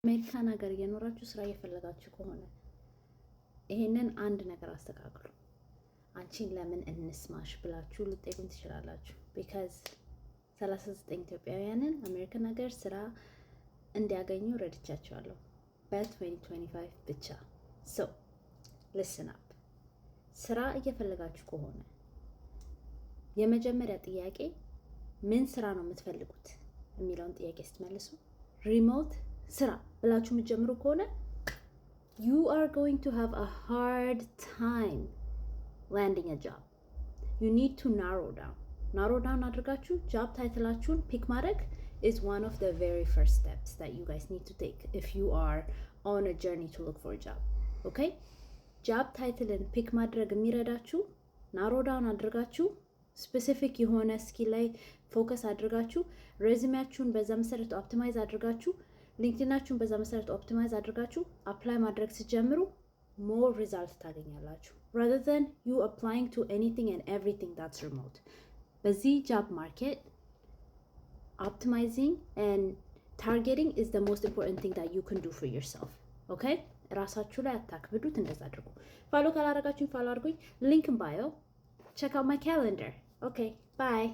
አሜሪካን ሀገር እየኖራችሁ ስራ እየፈለጋችሁ ከሆነ ይሄንን አንድ ነገር አስተካክሉ። አንቺን ለምን እንስማሽ ብላችሁ ልጠይቁኝ ትችላላችሁ። ቢካዝ 39 ኢትዮጵያውያንን አሜሪካን ሀገር ስራ እንዲያገኙ ረድቻቸዋለሁ በ2025 ብቻ። ሶ ሊስን አፕ። ስራ እየፈለጋችሁ ከሆነ የመጀመሪያ ጥያቄ ምን ስራ ነው የምትፈልጉት የሚለውን ጥያቄ ስትመልሱ ሪሞት ስራ ብላችሁ የምትጀምሩ ከሆነ you are going to have a hard time landing a job. You need to narrow down አድርጋችሁ job ታይትላችሁን ፒክ ማድረግ is one of the very first steps that you guys need to take if you are on a journey to look for a job. Okay? job ታይትልን ፒክ ማድረግ የሚረዳችሁ narrow down አድርጋችሁ ስፔሲፊክ የሆነ ስኪል ላይ ፎከስ አድርጋችሁ ሬዚሜያችሁን በዛ መሰረት ኦፕቲማይዝ አድርጋችሁ ሊንክድኢናችሁን በዛ መሰረት ኦፕቲማይዝ አድርጋችሁ አፕላይ ማድረግ ሲጀምሩ ሞር ሪዛልት ታገኛላችሁ rather than you applying to anything and everything that's remote. በዚህ job market optimizing and targeting is the most important thing that you can do for yourself. Okay? ራሳችሁ ላይ አታክብዱት። እንደዛ አድርጉ። ፎሎ ካላደረጋችሁኝ ፎሎ አድርጉኝ። ሊንክ ባዮ. Check out my calendar. Okay, bye.